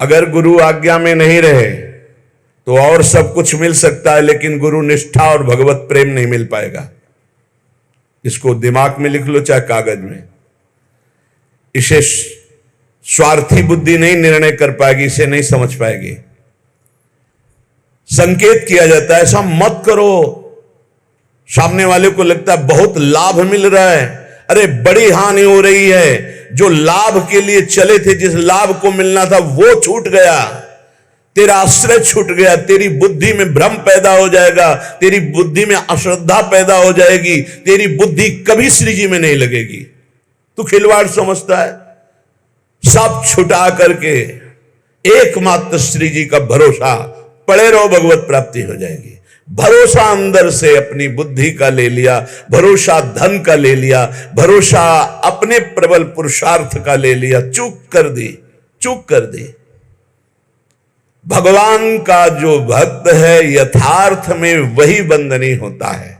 अगर गुरु आज्ञा में नहीं रहे तो और सब कुछ मिल सकता है, लेकिन गुरु निष्ठा और भगवत प्रेम नहीं मिल पाएगा। इसको दिमाग में लिख लो चाहे कागज में। इसे स्वार्थी बुद्धि नहीं निर्णय कर पाएगी, इसे नहीं समझ पाएगी। संकेत किया जाता है ऐसा मत करो, सामने वाले को लगता है बहुत लाभ मिल रहा है, अरे बड़ी हानि हो रही है। जो लाभ के लिए चले थे, जिस लाभ को मिलना था वो छूट गया, तेरा आश्रय छूट गया, तेरी बुद्धि में भ्रम पैदा हो जाएगा, तेरी बुद्धि में अश्रद्धा पैदा हो जाएगी, तेरी बुद्धि कभी श्री जी में नहीं लगेगी। तू खिलवाड़ समझता है। सब छुटा करके एकमात्र श्री जी का भरोसा पड़े रहो, भगवत प्राप्ति हो जाएगी। भरोसा अंदर से अपनी बुद्धि का ले लिया, भरोसा धन का ले लिया, भरोसा अपने प्रबल पुरुषार्थ का ले लिया, चूक कर दी। भगवान का जो भक्त है यथार्थ में वही बंधनी होता है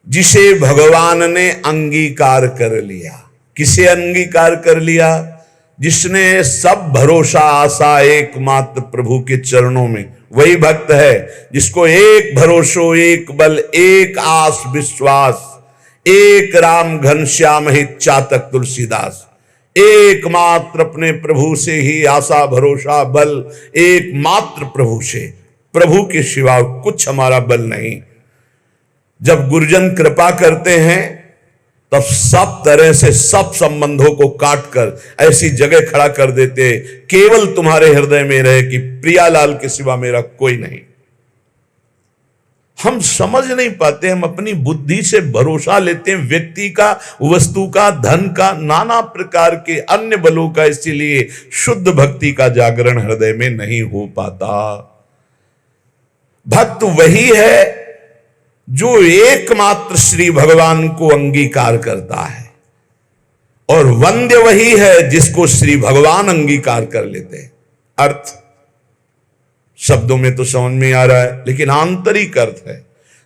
जिसे भगवान ने अंगीकार कर लिया। किसे अंगीकार कर लिया? जिसने सब भरोसा आशा एकमात्र प्रभु के चरणों में, वही भक्त है जिसको एक भरोसो, एक बल, एक आस विश्वास, एक राम घनश्याम हित चातक तुलसीदास। एकमात्र अपने प्रभु से ही आशा भरोसा बल, एकमात्र प्रभु से, प्रभु के सिवा कुछ हमारा बल नहीं। जब गुरुजन कृपा करते हैं तब सब तरह से सब संबंधों को काटकर ऐसी जगह खड़ा कर देते, केवल तुम्हारे हृदय में रहे कि प्रियालाल के सिवा मेरा कोई नहीं। हम समझ नहीं पाते, हम अपनी बुद्धि से भरोसा लेते हैं व्यक्ति का, वस्तु का, धन का, नाना प्रकार के अन्य बलों का, इसीलिए शुद्ध भक्ति का जागरण हृदय में नहीं हो पाता। भक्त वही है जो एकमात्र श्री भगवान को अंगीकार करता है, और वंद्य वही है जिसको श्री भगवान अंगीकार कर लेते हैं। अर्थ शब्दों में तो समझ में आ रहा है, लेकिन आंतरिक अर्थ है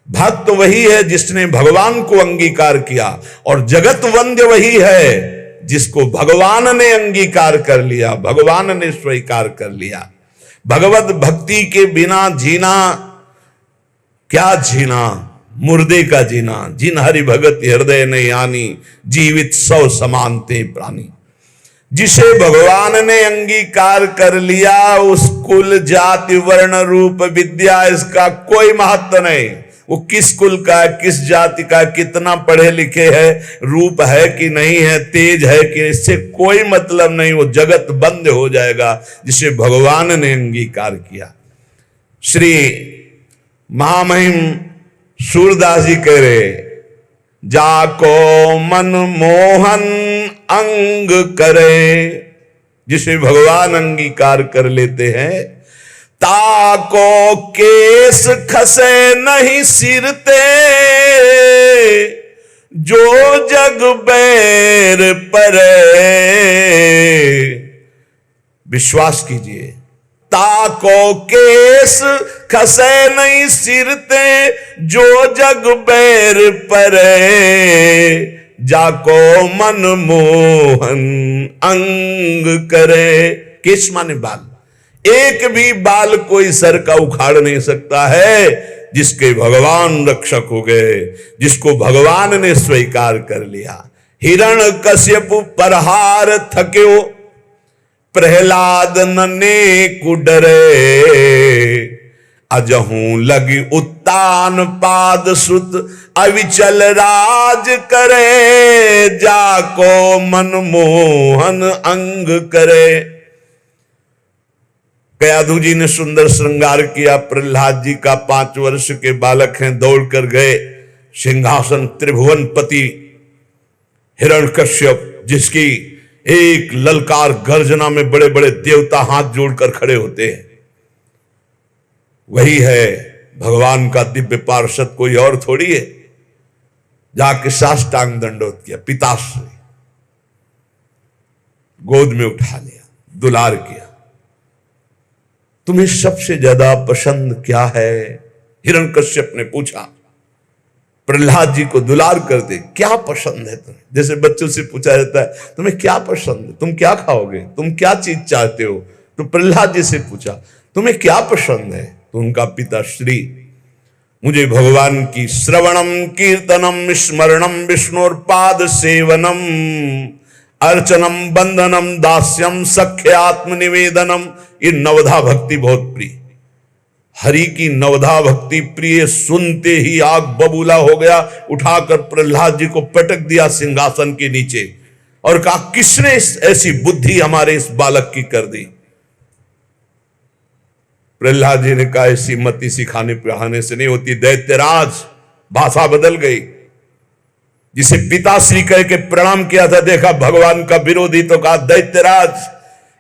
भक्त वही है जिसने भगवान को अंगीकार किया, और जगत वंद्य वही है जिसको भगवान ने अंगीकार कर लिया, भगवान ने स्वीकार कर लिया। भगवत भक्ति के बिना जीना क्या जीना, मुर्दे का जीना। जिन हरि भगत हृदय नहीं आनी, जीवित सौ समानते प्राणी। जिसे भगवान ने अंगीकार कर लिया, उस कुल जाति वर्ण रूप विद्या इसका कोई महत्व नहीं। वो किस कुल का है, किस जाति का, कितना पढ़े लिखे है, रूप है कि नहीं है, तेज है कि, इससे कोई मतलब नहीं। वो जगत बंद हो जाएगा जिसे भगवान ने अंगीकार किया। श्री महामहिम सूरदास जी कह रहे, जाको मन मोहन अंग करे, जिसे भगवान अंगीकार कर लेते हैं, ताको केस खसे नहीं सिरते, जो जग बैर परे। विश्वास कीजिए, ताको केस खसे नहीं सिरते, जो जग बैर परे, जाको मन मोहन अंग करे। केस माने बाल, एक भी बाल कोई सर का उखाड़ नहीं सकता है जिसके भगवान रक्षक हो गए, जिसको भगवान ने स्वीकार कर लिया। हिरण कश्यप परहार थक्यो, प्रहलाद नने कुडरे, अजहूं लगी उत्तान पाद सुत, अविचल राज करे, जाको मन मोहन अंग करे। कयाधु जी ने सुंदर श्रृंगार किया। प्रहलाद जी का 5 वर्ष के बालक हैं, दौड़कर गए सिंहासन त्रिभुवनपति हिरण्यकश्यप, जिसकी एक ललकार गर्जना में बड़े बड़े देवता हाथ जोड़कर खड़े होते हैं। वही है भगवान का दिव्य पार्षद, कोई और थोड़ी है। जाके साष्टांग दंडोत किया, पिताश्री गोद में उठा लिया, दुलार किया। तुम्हें सबसे ज्यादा पसंद क्या है? हिरण्यकश्यप ने पूछा। प्रहलाद जी को दुलार कर दे, क्या पसंद है तुम्हें? जैसे बच्चों से पूछा जाता है तुम्हें क्या पसंद है, तुम क्या खाओगे, तुम क्या चीज चाहते हो, तो प्रहलाद जी से पूछा तुम्हें क्या पसंद है? तो उनका पिता श्री मुझे भगवान की श्रवणम कीर्तनम स्मरणम विष्णुर्पाद सेवनम अर्चनम बंदनम दास्यम सख्य आत्मनिवेदनम, ये नवधा भक्ति बहुत प्रिय। हरि की नवधा भक्ति प्रिय सुनते ही आग बबूला हो गया। उठाकर प्रहलाद जी को पटक दिया सिंहासन के नीचे और कहा किसने ऐसी बुद्धि हमारे इस बालक की कर दी? प्रहलाद जी ने कहा ऐसी मति सिखाने पढ़ाने से नहीं होती दैत्यराज। भाषा बदल गई। जिसे पिताश्री कह के प्रणाम किया था, देखा भगवान का विरोधी तो कहा दैत्यराज।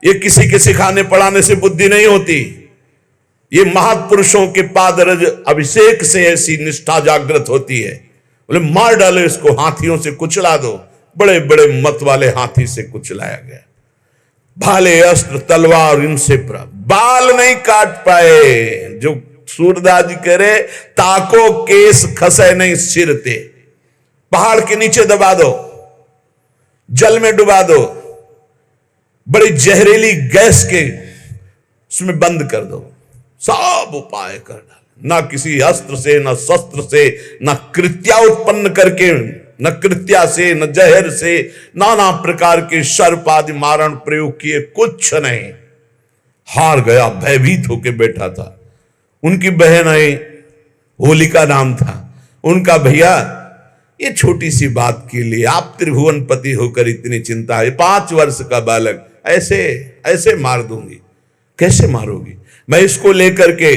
ये किसी के सिखाने पढ़ाने से बुद्धि नहीं होती, ये महापुरुषों के पादरज अभिषेक से ऐसी निष्ठा जागृत होती है। बोले मार डालो इसको, हाथियों से कुचला दो। बड़े बड़े मत वाले हाथी से कुचलाया गया। भाले अस्त्र तलवार इनसे बाल नहीं काट पाए। जो सूरदास जी कह रहे ताको केस खसे नहीं सिर ते, पहाड़ के नीचे दबा दो, जल में डुबा दो, बड़ी जहरीली गैस के उसमें बंद कर दो, सब उपाय कर डाले। ना किसी अस्त्र से, न शस्त्र से, न कृत्या उत्पन्न करके, न कृत्या से, न जहर से, नाना प्रकार के सर्प आदि मारण प्रयोग किए, कुछ नहीं। हार गया, भयभीत होकर बैठा था। उनकी बहन आई, होलिका नाम था उनका। भैया ये छोटी सी बात के लिए आप त्रिभुवन पति होकर इतनी चिंता है? 5 वर्ष का बालक ऐसे ऐसे मार दूंगी? कैसे मारोगी? मैं इसको लेकर के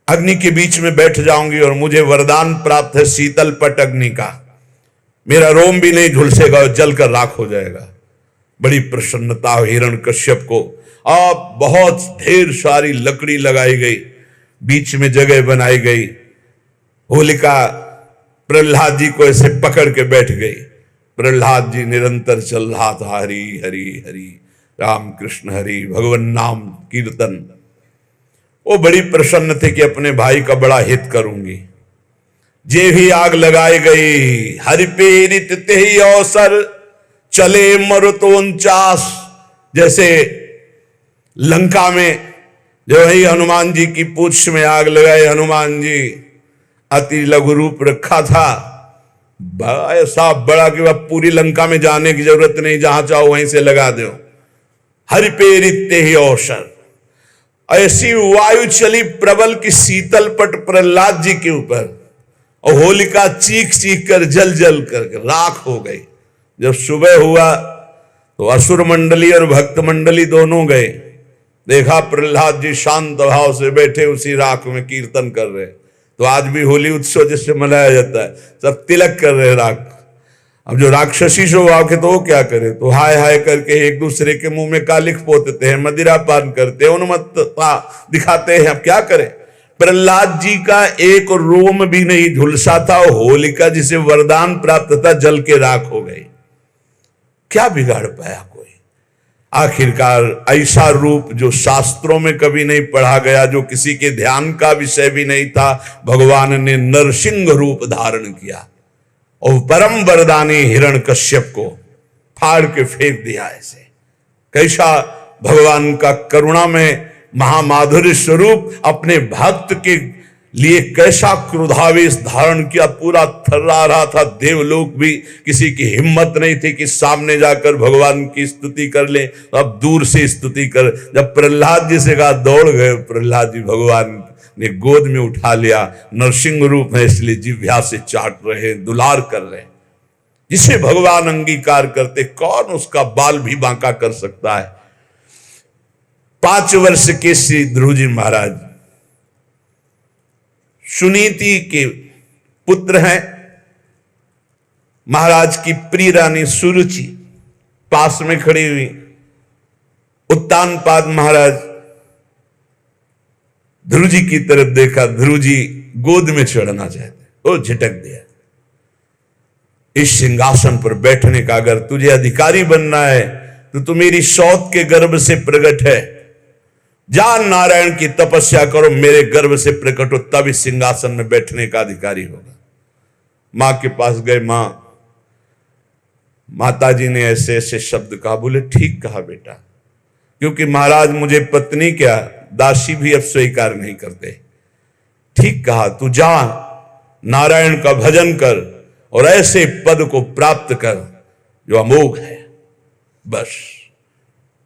अग्नि के बीच में बैठ जाऊंगी और मुझे वरदान प्राप्त है शीतल पट अग्नि का। मेरा रोम भी नहीं झुलसेगा और जलकर राख हो जाएगा। बड़ी प्रसन्नता हिरण्यकश्यप को। अब बहुत ढेर सारी लकड़ी लगाई गई, बीच में जगह बनाई गई। होलिका प्रहलाद जी को ऐसे पकड़ के बैठ गई। प्रहलाद जी निरंतर चल रहा था हरि हरि हरि राम कृष्ण हरि, भगवान नाम कीर्तन। वो बड़ी प्रसन्न थे कि अपने भाई का बड़ा हित करूंगी। जे भी आग लगाई गई, हरि प्रेरित ते ही अवसर चले मरुतो 49। जैसे लंका में जो ही हनुमान जी की पूंछ में आग लगाए, हनुमान जी अति लघु रूप रखा था, ऐसा बड़ा कि वह पूरी लंका में जाने की जरूरत नहीं, जहां चाहो वहीं से लगा दो। हरि प्रेरित ते ही अवसर। ऐसी वायु चली प्रबल की शीतल पट प्रहलाद जी के ऊपर, और होलिका चीख चीख कर जल जल कर राख हो गई। जब सुबह हुआ तो असुर मंडली और भक्त मंडली दोनों गए। देखा प्रहलाद जी शांत भाव से बैठे उसी राख में कीर्तन कर रहे। तो आज भी होली उत्सव जिससे मनाया जाता है, सब तिलक कर रहे राख। अब जो राक्षसी स्वभाव के तो वो क्या करे, तो हाय हाय करके एक दूसरे के मुंह में कालिख पोतते हैं, मदिरा पान करते हैं, उन्मत्तता दिखाते हैं। अब क्या करें? प्रहलाद जी का एक रोम भी नहीं झुलसा था। होलिका जिसे वरदान प्राप्त था जल के राख हो गई। क्या बिगाड़ पाया कोई? आखिरकार ऐसा रूप जो शास्त्रों में कभी नहीं पढ़ा गया, जो किसी के ध्यान का विषय भी नहीं था, भगवान ने नरसिंह रूप धारण किया और परम वरदानी हिरण्यकश्यप को फाड़ के फेंक दिया। ऐसे कैसा भगवान का करुणा में महामाधुर्य स्वरूप अपने भक्त के लिए कैसा क्रोधावेश धारण किया। पूरा थर्रा रहा था। देवलोक भी किसी की हिम्मत नहीं थी कि सामने जाकर भगवान की स्तुति कर ले, अब दूर से स्तुति कर। जब प्रहलाद जी से कहा दौड़ गए। प्रहलाद जी भगवान ने गोद में उठा लिया। नरसिंह रूप है इसलिए जिह्वा से चाट रहे, दुलार कर रहे। जिसे भगवान अंगीकार करते कौन उसका बाल भी बांका कर सकता है। 5 वर्ष के श्री ध्रुव जी महाराज सुनीति के पुत्र हैं। महाराज की प्रिय रानी सुरुचि पास में खड़ी हुई। उत्तानपाद महाराज ध्रुव जी की तरफ देखा। ध्रुव जी गोद में चढ़ना चाहते, वो झटक दिया। इस सिंहासन पर बैठने का अगर तुझे अधिकारी बनना है तो तू मेरी सौत के गर्भ से प्रकट है। जा नारायण की तपस्या करो, मेरे गर्भ से प्रकट हो, तब इस सिंहासन में बैठने का अधिकारी होगा। मां के पास गए। माता जी ने ऐसे ऐसे शब्द कहा। बोले ठीक कहा बेटा, क्योंकि महाराज मुझे पत्नी क्या दासी भी अब स्वीकार नहीं करते। ठीक कहा, तू जा, नारायण का भजन कर और ऐसे पद को प्राप्त कर जो अमोघ है। बस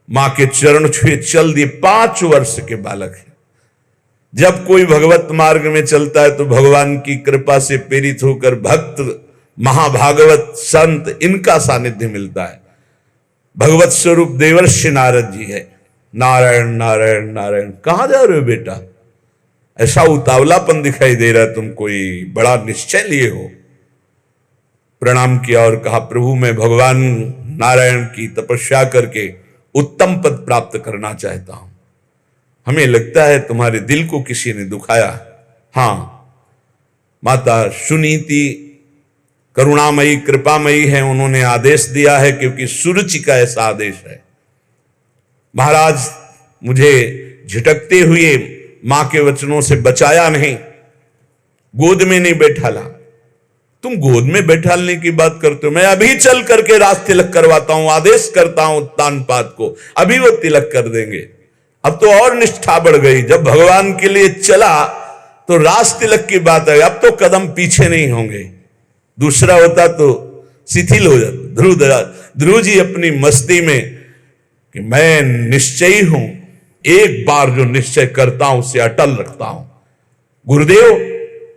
मां के चरण छुए चल दिए। 5 वर्ष के बालक है। जब कोई भगवत मार्ग में चलता है तो भगवान की कृपा से प्रेरित होकर भक्त, महाभागवत, संत, इनका सानिध्य मिलता है। भगवत स्वरूप देवर्षि नारद जी है। नारायण नारायण नारायण, कहां जा रहे हो बेटा? ऐसा उतावलापन दिखाई दे रहा है, तुम कोई बड़ा निश्चय लिए हो। प्रणाम किया और कहा, प्रभु मैं भगवान नारायण की तपस्या करके उत्तम पद प्राप्त करना चाहता हूं। हमें लगता है तुम्हारे दिल को किसी ने दुखाया। हां, माता सुनीति करुणामयी कृपामयी है, उन्होंने आदेश दिया है, क्योंकि सुरुचि का ऐसा आदेश है। महाराज मुझे झिटकते हुए मां के वचनों से बचाया नहीं, गोद में नहीं बैठाला। तुम गोद में बैठालने की बात करते हो? मैं अभी चल करके राज तिलक करवाता हूं, आदेश करता हूं तानपात को, अभी वो तिलक कर देंगे। अब तो और निष्ठा बढ़ गई। जब भगवान के लिए चला तो राज तिलक की बात है, अब तो कदम पीछे नहीं होंगे। दूसरा होता तो शिथिल हो जाता। ध्रुव जी अपनी मस्ती में कि मैं निश्चयी हूं, एक बार जो निश्चय करता हूं उसे अटल रखता हूं। गुरुदेव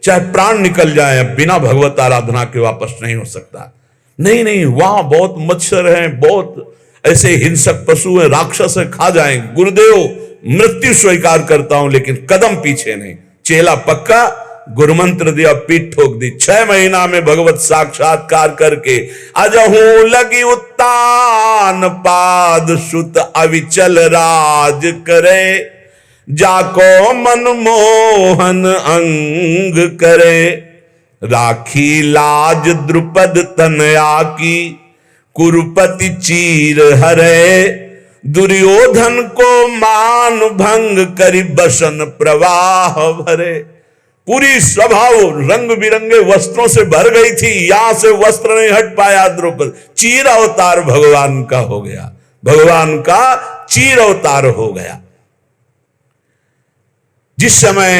चाहे प्राण निकल जाए, बिना भगवत आराधना के वापस नहीं हो सकता। नहीं नहीं, वहां बहुत मच्छर हैं, बहुत ऐसे हिंसक पशु हैं, राक्षस हैं, खा जाएंगे। गुरुदेव मृत्यु स्वीकार करता हूं, लेकिन कदम पीछे नहीं। चेला पक्का, गुरुमंत्र दिया, पीठ ठोक दी। 6 महीना में भगवत साक्षात्कार करके अजहू लगी उत्तान पाद सुत अविचल राज करे, जाको मनमोहन अंग करे, राखी लाज द्रुपद तनया की, कुरुपति चीर हरे, दुर्योधन को मान भंग करी बसन प्रवाह भरे। पूरी सभा रंग बिरंगे वस्त्रों से भर गई थी, यहां से वस्त्र नहीं हट पाया द्रुपद। चीर अवतार भगवान का हो गया, भगवान का चीर अवतार हो गया। जिस समय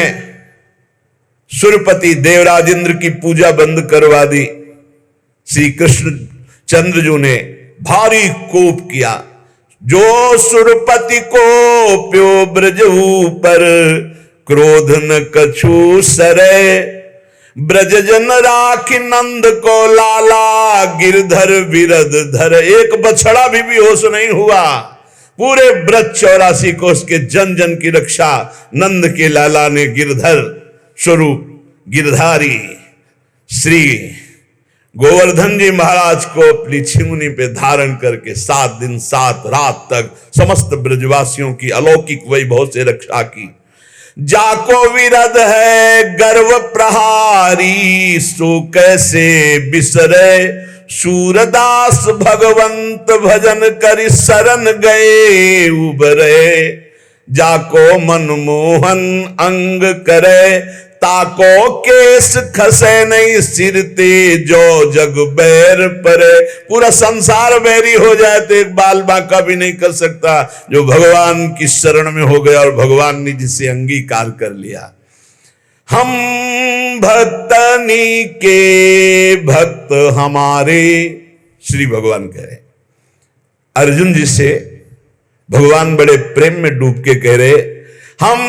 सूर्यपति देवराज इंद्र की पूजा बंद करवा दी, श्री कृष्ण चंद्रजू ने भारी कोप किया। जो सुरपति को प्यो ब्रज ऊपर, क्रोध न कछु सरे, ब्रज जन राखी नंद को लाला, गिरधर विरद धर। एक बछड़ा भी बेहोश नहीं हुआ। पूरे ब्रज 84 कोष के जन जन की रक्षा नंद के लाला ने गिरधर स्वरूप गिरधारी श्री गोवर्धन जी महाराज को अपनी छिमुनी पे धारण करके 7 दिन 7 रात तक समस्त ब्रजवासियों की अलौकिक वैभव से रक्षा की। जाको विरद है गर्व प्रहारी, सो कैसे बिसरे, सूरदास भगवंत भजन करि शरण गए उबरे, जाको मनमोहन अंग करे, ताको केस खसे नहीं सिर ते, जो जग बैर परे। पूरा संसार बैरी हो जाए तो एक बाल बांका भी नहीं कर सकता, जो भगवान की शरण में हो गया और भगवान ने जिसे अंगीकार कर लिया। हम भक्तनी के भक्त हमारे, श्री भगवान कह रहे। अर्जुन जी से भगवान बड़े प्रेम में डूब के कह रहे, हम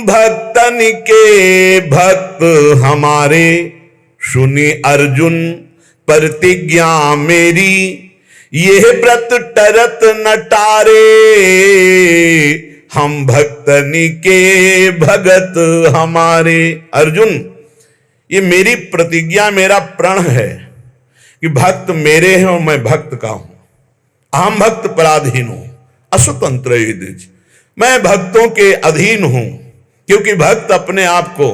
भक्तन के भक्त हमारे, सुनी अर्जुन प्रतिज्ञा मेरी, यह व्रत टरत न टारे, हम भक्तनी के भगत हमारे। अर्जुन, ये मेरी प्रतिज्ञा, मेरा प्रण है कि भक्त मेरे हैं और मैं भक्त का हूं। अहम भक्त पराधीन हूं, असुतंत्र युधिष्ठिर, मैं भक्तों के अधीन हूं। क्योंकि भक्त अपने आप को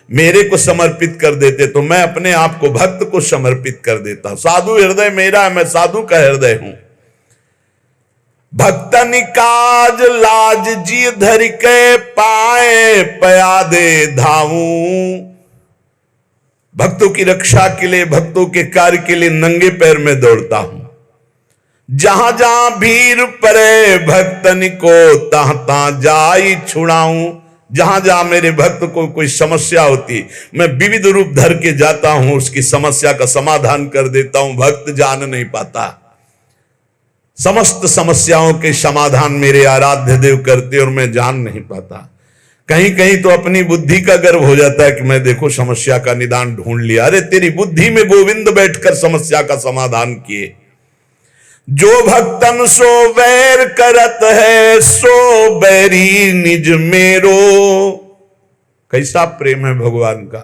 मेरे को समर्पित कर देते, तो मैं अपने आप को भक्त को समर्पित कर देता। साधु हृदय मेरा, मैं साधु का हृदय हूं। भक्तन काज लाज जी धर के पाए, पयादे धाऊं। भक्तों की रक्षा के लिए, भक्तों के कार्य के लिए नंगे पैर में दौड़ता हूं। जहां जहां भीड़ परे भक्तन को तहां तहां जाई छुड़ाऊं। जहां जहां मेरे भक्त को कोई समस्या होती, मैं विविध रूप धर के जाता हूं, उसकी समस्या का समाधान कर देता हूं। भक्त जान नहीं पाता, समस्त समस्याओं के समाधान मेरे आराध्य देव करते और मैं जान नहीं पाता। कहीं कहीं तो अपनी बुद्धि का गर्व हो जाता है कि मैं देखो समस्या का निदान ढूंढ लिया। अरे तेरी बुद्धि में गोविंद बैठकर समस्या का समाधान किए। जो भक्तन सो वैर करत है, सो बैरी निज मेरो। कैसा प्रेम है भगवान का।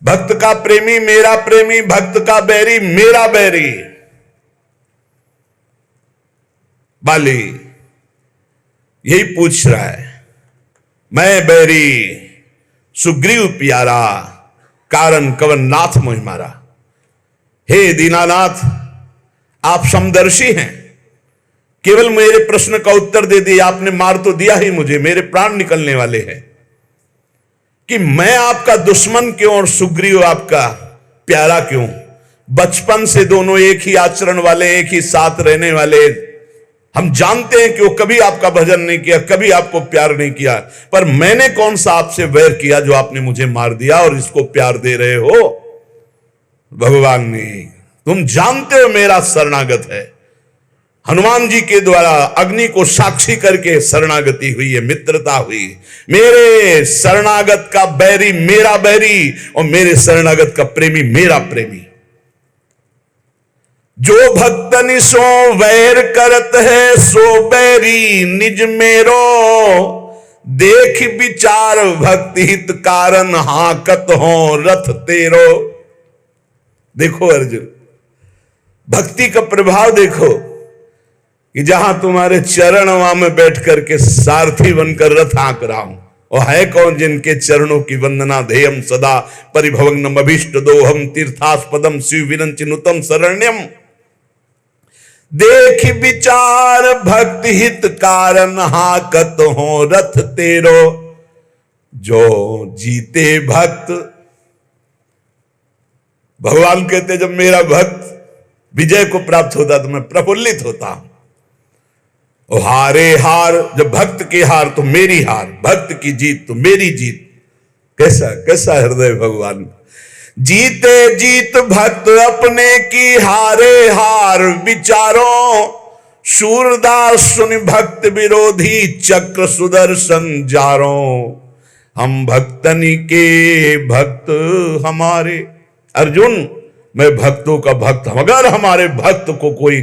भक्त का प्रेमी मेरा प्रेमी, भक्त का बैरी मेरा बैरी। बाली यही पूछ रहा है, मैं बैरी सुग्रीव प्यारा, कारण कवन नाथ मोहि मारा। हे दीनानाथ, आप समदर्शी हैं, केवल मेरे प्रश्न का उत्तर दे दिया आपने। मार तो दिया ही मुझे, मेरे प्राण निकलने वाले हैं कि मैं आपका दुश्मन क्यों और सुग्रीव आपका प्यारा क्यों। बचपन से दोनों एक ही आचरण वाले, एक ही साथ रहने वाले। हम जानते हैं कि वो कभी आपका भजन नहीं किया, कभी आपको प्यार नहीं किया, पर मैंने कौन सा आपसे वैर किया जो आपने मुझे मार दिया और इसको प्यार दे रहे हो। भगवान ने, तुम जानते हो मेरा शरणागत है। हनुमान जी के द्वारा अग्नि को साक्षी करके शरणागति हुई है, मित्रता हुई। मेरे शरणागत का बैरी मेरा बैरी और मेरे शरणागत का प्रेमी मेरा प्रेमी। जो भक्तनि सो वैर करत है, सो बैरी निज मेरो। देख विचार भक्ति हित कारण, हाकत हो रथ तेरो। देखो अर्जुन, भक्ति का प्रभाव देखो कि जहां तुम्हारे चरण वहां में बैठ करके सारथी बनकर रथ हाँक रहा हूं। और है कौन जिनके चरणों की वंदना ध्येयम सदा परिभवग्नम अभीष्ट दोहम तीर्थास्पदम शिव विरंचिनुतम शरण्यम। देख विचार भक्ति हित कारण, हाकत हो रथ तेरो। जो जीते भक्त, भगवान कहते जब मेरा भक्त विजय को प्राप्त होता तो मैं प्रफुल्लित होता हूं। और हारे हार, जब भक्त की हार तो मेरी हार, भक्त की जीत तो मेरी जीत। कैसा कैसा हृदय भगवान। जीते जीत भक्त अपने की, हारे हार विचारों। सूरदास सुन भक्त विरोधी, चक्र सुदर्शन जारों। हम भक्तनि के भक्त हमारे। अर्जुन, मैं भक्तों का भक्त हूं। अगर हमारे भक्त को कोई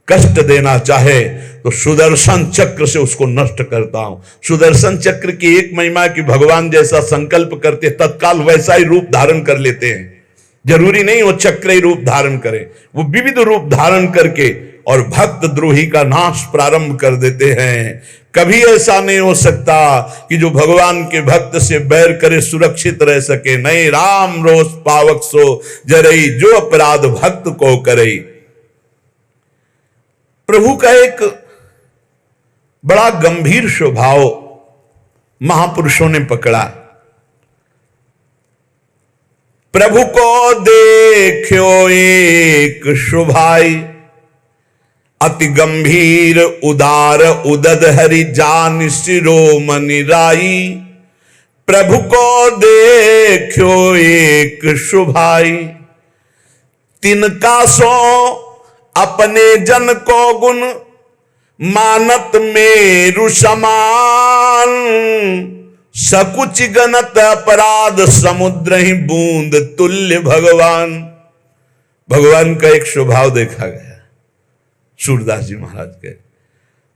कष्ट देना चाहे तो सुदर्शन चक्र से उसको नष्ट करता हूं। सुदर्शन चक्र की एक महिमा कि भगवान जैसा संकल्प करते तत्काल वैसा ही रूप धारण कर लेते हैं। जरूरी नहीं वो चक्र ही रूप धारण करे, वो विविध रूप धारण करके और भक्त द्रोही का नाश प्रारंभ कर देते हैं। कभी ऐसा नहीं हो सकता कि जो भगवान के भक्त से बैर करे सुरक्षित रह सके। नहीं, राम रोष पावक सो जरई, जो अपराध भक्त को करे। प्रभु का एक बड़ा गंभीर स्वभाव महापुरुषों ने पकड़ा। प्रभु को देखो एक शुभाई, अति गंभीर उदार उदद हरि जान शिरोमणि राई। प्रभु को देखो एक शुभाई, तिनका सो अपने जन को गुण, मानत मेरु समान। सकुच गणत अपराध समुद्र ही बूंद तुल्य भगवान। भगवान का एक स्वभाव देखा गया सूरदास जी महाराज के।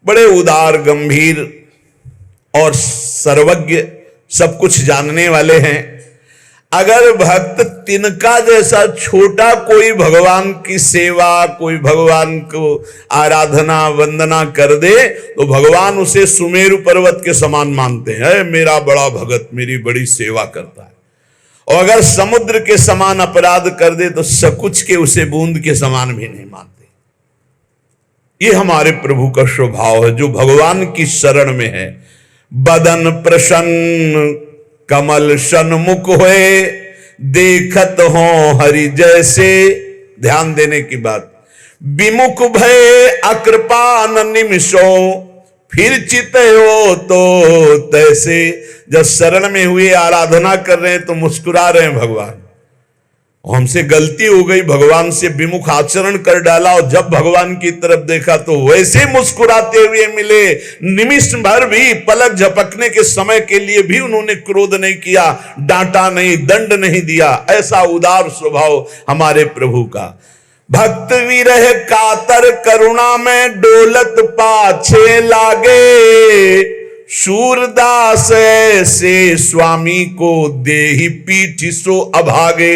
बड़े उदार गंभीर और सर्वज्ञ, सब कुछ जानने वाले हैं। अगर भक्त तिनका जैसा छोटा कोई भगवान की सेवा, कोई भगवान को आराधना वंदना कर दे तो भगवान उसे सुमेरु पर्वत के समान मानते हैं। मेरा बड़ा भगत मेरी बड़ी सेवा करता है। और अगर समुद्र के समान अपराध कर दे तो सकुच के उसे बूंद के समान भी नहीं मानते। ये हमारे प्रभु का स्वभाव है जो भगवान की शरण में है। बदन प्रसन्न कमल सन्मुख होए, देखत हो हरि जैसे। ध्यान देने की बात, विमुख भय अकृपान निमिषों, फिर चित हो तो तैसे। जब शरण में हुए आराधना कर रहे हैं तो मुस्कुरा रहे हैं भगवान, हमसे गलती हो गई, भगवान से विमुख आचरण कर डाला, और जब भगवान की तरफ देखा तो वैसे मुस्कुराते हुए मिले। निमिष भर भी, पलक झपकने के समय के लिए भी उन्होंने क्रोध नहीं किया, डांटा नहीं, दंड नहीं दिया। ऐसा उदार स्वभाव हमारे प्रभु का। भक्त विरह कातर करुणा में डोलत पाछे लागे, सूरदास से स्वामी को देहि पीठ सो अभागे।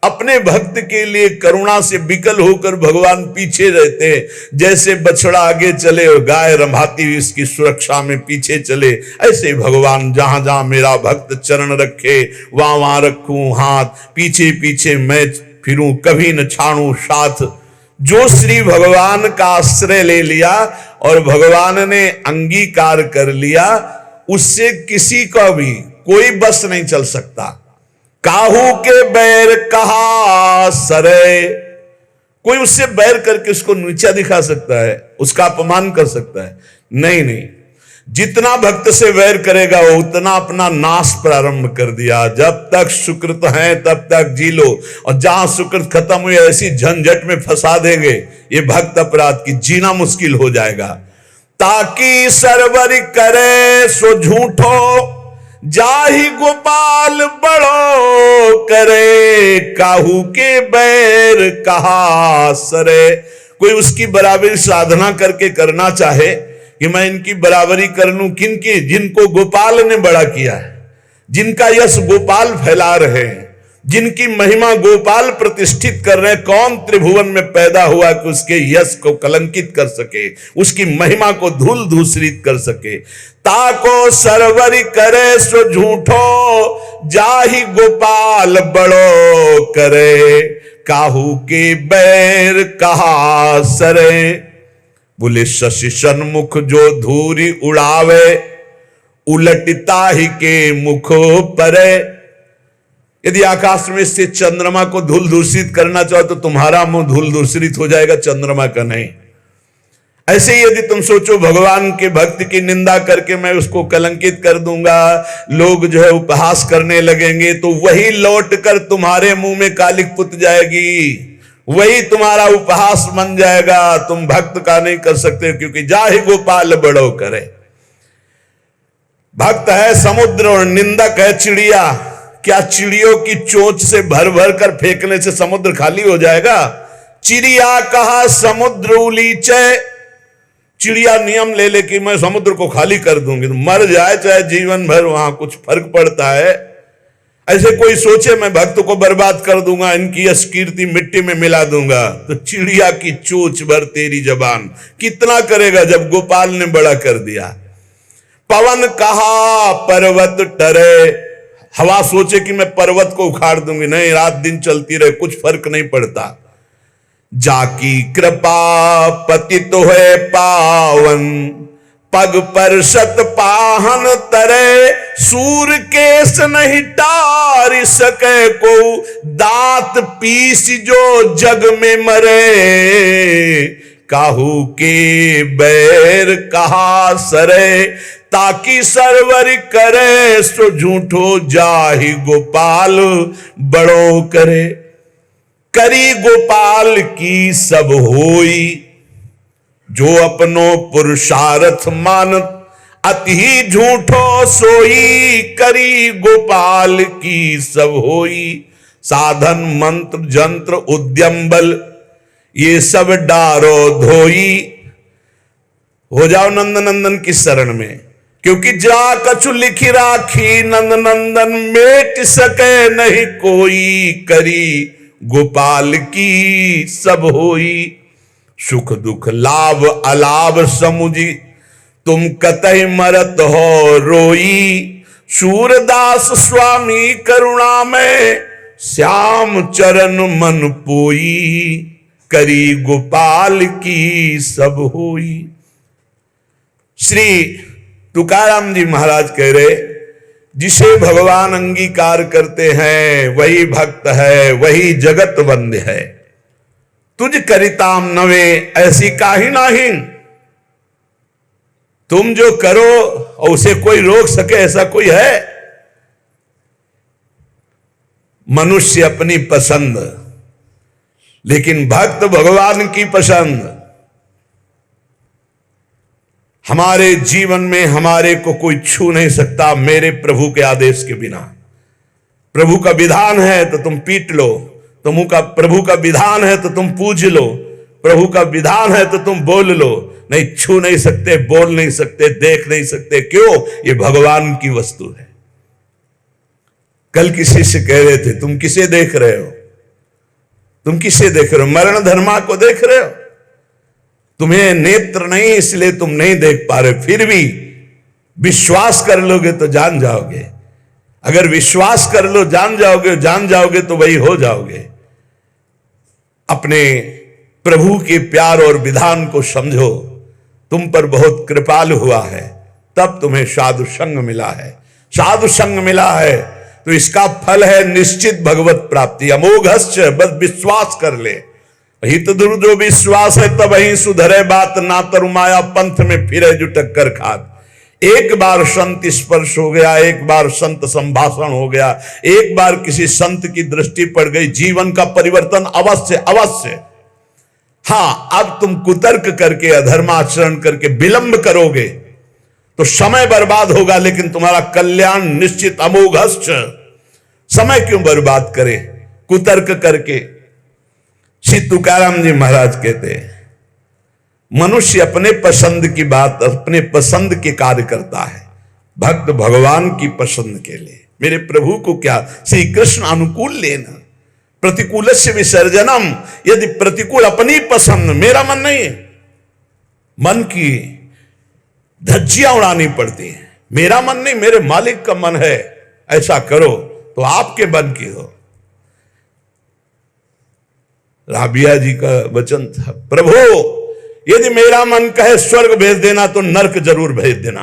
अपने भक्त के लिए करुणा से विकल होकर भगवान पीछे रहते हैं। जैसे बछड़ा आगे चले और गाय रंभाती हुई इसकी सुरक्षा में पीछे चले, ऐसे भगवान जहां जहां मेरा भक्त चरण रखे वहां वहां रखूं हाथ, पीछे पीछे मैं फिरूं, कभी न छाड़ूं साथ। जो श्री भगवान का आश्रय ले लिया और भगवान ने अंगीकार कर लिया, उससे किसी का भी कोई बस नहीं चल सकता। काहू के बैर कहा सरे, कोई उससे बैर करके उसको नीचा दिखा सकता है, उसका अपमान कर सकता है? नहीं नहीं, जितना भक्त से वैर करेगा वो उतना अपना नाश प्रारंभ कर दिया। जब तक सुकृत है तब तक जी लो, और जहां सुकृत खत्म हुई ऐसी झंझट में फंसा देंगे ये भक्त अपराध की, जीना मुश्किल हो जाएगा। ताकि सरवर करे सो झूठो, जाहि गोपाल बड़ो करे, काहू के बैर कहा सरे। कोई उसकी बराबरी साधना करके करना चाहे कि मैं इनकी बराबरी कर लूं, किनकी? जिनको गोपाल ने बड़ा किया है, जिनका यश गोपाल फैला रहे हैं, जिनकी महिमा गोपाल प्रतिष्ठित कर रहे हैं। कौन त्रिभुवन में पैदा हुआ कि उसके यश को कलंकित कर सके, उसकी महिमा को धूल धूसरित कर सके। ताको सरवरी करे सो झूठो, जाहि गोपाल बड़ो करे, काहू के बैर कहा सरे। बोले शशि सन्मुख जो धूरी उड़ावे, उलटता ही के मुख परे। यदि आकाश में से चंद्रमा को धूल दूषित करना चाहो तो तुम्हारा मुंह धूल दूषित हो जाएगा, चंद्रमा का नहीं। ऐसे ही यदि तुम सोचो भगवान के भक्त की निंदा करके मैं उसको कलंकित कर दूंगा, लोग जो है उपहास करने लगेंगे, तो वही लौट कर तुम्हारे मुंह में कालिक पुत जाएगी, वही तुम्हारा उपहास बन जाएगा। तुम भक्त का नहीं कर सकते, क्योंकि जाहि गोपाल बड़ो करे। भक्त है समुद्र और निंदक है चिड़िया। क्या चिड़ियों की चोंच से भर भर कर फेंकने से समुद्र खाली हो जाएगा? चिड़िया कहा समुद्र उलीचे, चिड़िया नियम ले ले कि मैं समुद्र को खाली कर दूंगी, तो मर जाए चाहे जीवन भर, वहां कुछ फर्क पड़ता है? ऐसे कोई सोचे मैं भक्त को बर्बाद कर दूंगा, इनकी यश कीर्ति मिट्टी में मिला दूंगा, तो चिड़िया की चोंच भर तेरी जबान कितना करेगा जब गोपाल ने बड़ा कर दिया। पवन कहा पर्वत टरे, हवा सोचे कि मैं पर्वत को उखाड़ दूंगी, नहीं, रात दिन चलती रहे, कुछ फर्क नहीं पड़ता। जाकी कृपा पतित है पावन, पग पर सत पाहन तरे, सूर केस नहीं टार सके को, दांत पीस जो जग में मरे, काहू के बैर कहा सरे। ताकि सरवर करे सो झूठो, जाहि गोपाल बड़ो करे। करी गोपाल की सब होई, जो अपनो पुरुषार्थ मानत, अति झूठो सोई। करी गोपाल की सब होई, साधन मंत्र जंत्र उद्यम बल, ये सब डारो धोई। हो जाओ नंद नंदन की शरण में, क्योंकि जा कछु लिखी राखी, नंद नंदन मेट सके नहीं कोई। करी गोपाल की सब होई, सुख दुख लाभ अलाभ समुझी, तुम कतई मरत हो रोई। सूरदास स्वामी करुणा में, श्याम चरण मन पोई। करी गोपाल की सब होई। श्री तुकाराम जी महाराज कह रहे, जिसे भगवान अंगीकार करते हैं वही भक्त है, वही जगत वंद्य है। तुझ करिताम नवे ऐसी काहि नाही। तुम जो करो और उसे कोई रोक सके ऐसा कोई है? मनुष्य अपनी पसंद, लेकिन भक्त भगवान की पसंद। हमारे जीवन में हमारे को कोई छू नहीं सकता मेरे प्रभु के आदेश के बिना। प्रभु का विधान है तो तुम पीट लो, प्रभु का विधान है तो तुम पूज लो, प्रभु का विधान है तो तुम बोल लो। नहीं, छू नहीं सकते, बोल नहीं सकते, देख नहीं सकते। क्यों? ये भगवान की वस्तु है। कल किसी से कह रहे थे, तुम किसे देख रहे हो? तुम किसे देख रहे हो? मरण धर्मा को देख रहे हो? तुम्हें नेत्र नहीं इसलिए तुम नहीं देख पा रहे, फिर भी विश्वास कर लोगे तो जान जाओगे। अगर विश्वास कर लो जान जाओगे तो वही हो जाओगे। अपने प्रभु के प्यार और विधान को समझो। तुम पर बहुत कृपालु हुआ है, तब तुम्हें साधु संग मिला है। साधु संग मिला है तो इसका फल है निश्चित भगवत प्राप्ति। अमोघश्च, बस विश्वास कर ले। हित दुर जो विश्वास है तब ही सुधरे बात, ना तरुमाया पंथ में फिरे जो टक्कर खात। एक बार संत स्पर्श हो गया, एक बार संत संभाषण हो गया, एक बार किसी संत की दृष्टि पड़ गई, जीवन का परिवर्तन अवश्य अवश्य। हां, अब तुम कुतर्क करके अधर्माचरण करके विलंब करोगे तो समय बर्बाद होगा, लेकिन तुम्हारा कल्याण निश्चित। अमोघश्च, समय क्यों बर्बाद करे कुतर्क करके? श्री तुकाराम जी महाराज कहते हैं, मनुष्य अपने पसंद की बात, अपने पसंद के कार्य करता है, भक्त भगवान की पसंद के लिए। मेरे प्रभु को क्या श्री कृष्ण अनुकूल लेना, प्रतिकूलस्य विसर्जनम। यदि प्रतिकूल अपनी पसंद, मेरा मन नहीं है, मन की धज्जियां उड़ानी पड़ती हैं। मेरा मन नहीं, मेरे मालिक का मन है, ऐसा करो तो आपके मन की हो। राबिया जी का वचन था, प्रभु यदि मेरा मन कहे स्वर्ग भेज देना तो नरक जरूर भेज देना,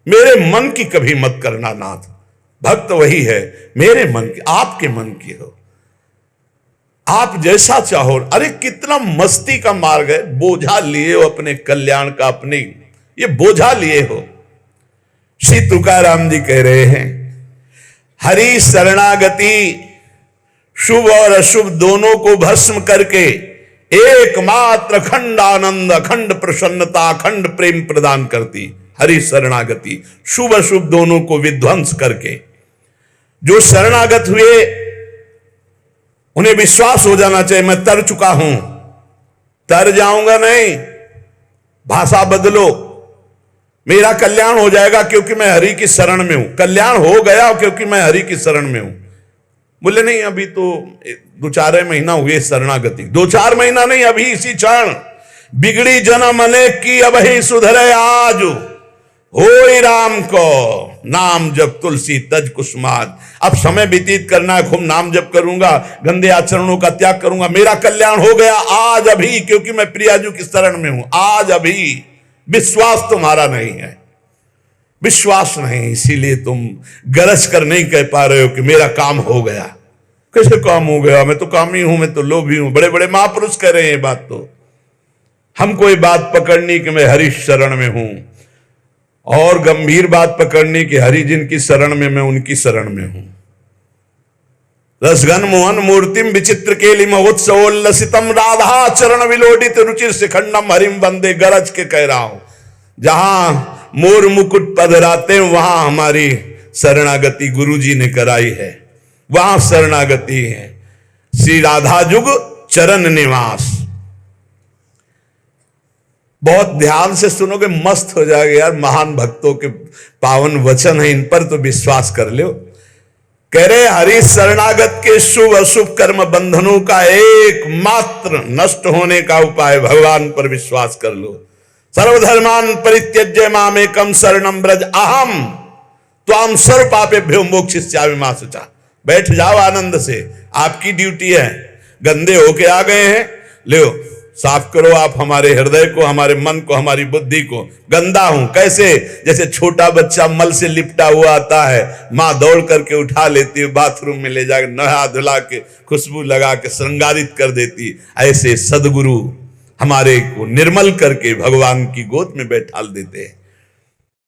मेरे मन की कभी मत करना नाथ। भक्त वही है, मेरे मन की, आपके मन की हो, आप जैसा चाहो। अरे कितना मस्ती का मार्ग है, बोझा लिए हो अपने कल्याण का, अपने ये बोझा लिए हो। श्री तुकाराम जी कह रहे हैं, हरि शरणागति शुभ और अशुभ दोनों को भस्म करके एकमात्र अखंड आनंद, अखंड प्रसन्नता, अखंड प्रेम प्रदान करती। हरि शरणागति शुभ अशुभ दोनों को विध्वंस करके जो शरणागत हुए उन्हें विश्वास हो जाना चाहिए, मैं तर चुका हूं, तर जाऊंगा नहीं, भाषा बदलो, मेरा कल्याण हो जाएगा क्योंकि मैं हरि की शरण में हूं। कल्याण हो गया क्योंकि मैं हरि की शरण में हूं। बोले नहीं, अभी तो 2-4 महीना हुए शरणागति, 2-4 महीना नहीं, अभी इसी क्षण। बिगड़ी जन्म अनेक की अब ही सुधरे आज, होई राम को नाम जप तुलसी तज कुसुमाज। अब समय व्यतीत करना है, खूब नाम जप करूंगा, गंदे आचरणों का त्याग करूंगा, मेरा कल्याण हो गया आज अभी, क्योंकि मैं प्रियाजू की शरण में हूं। आज अभी विश्वास तुम्हारा नहीं है, विश्वास नहीं, इसीलिए तुम गरज कर नहीं कह पा रहे हो कि मेरा काम हो गया। कैसे काम हो गया? मैं तो कामी हूं, मैं तो लोभी हूं। बड़े बड़े महापुरुष कह रहे हैं ये बात। तो हमको ये बात पकड़नी कि मैं हरि शरण में हूं, और गंभीर बात पकड़नी कि हरि जिनकी शरण में मैं उनकी शरण में हूं। रसघन मोहन मूर्तिम विचित्र केलिम उत्सवोल्लसितम राधा चरण विलोडित रुचिर शिखंडम हरिम वंदे। गरज के कह रहा हूं, जहां मोर मुकुट पधराते वहां हमारी शरणागति गुरुजी ने कराई है, वहां शरणागति है। श्री राधा जुग चरण निवास। बहुत ध्यान से सुनोगे, मस्त हो जाएगा यार। महान भक्तों के पावन वचन है, इन पर तो विश्वास कर लो। कह रहे हरि शरणागत के शुभ अशुभ कर्म बंधनों का एकमात्र नष्ट होने का उपाय भगवान पर विश्वास कर लो। सर्वधर्मान परित्यज्य मामेकम शरणम ब्रज अहम त्वाम सर्व पापेभ्यो मोक्षयिष्यामि मा शुचा। बैठ जाओ आनंद से, आपकी ड्यूटी है। गंदे होके आ गए हैं, लो साफ करो आप हमारे हृदय को, हमारे मन को, हमारी बुद्धि को। गंदा हूं कैसे? जैसे छोटा बच्चा मल से लिपटा हुआ आता है, माँ दौड़ करके उठा लेती है, बाथरूम में ले जाकर नहा धुला के खुशबू लगा के श्रृंगारित कर देती, ऐसे सदगुरु हमारे को निर्मल करके भगवान की गोद में बैठाल देते हैं।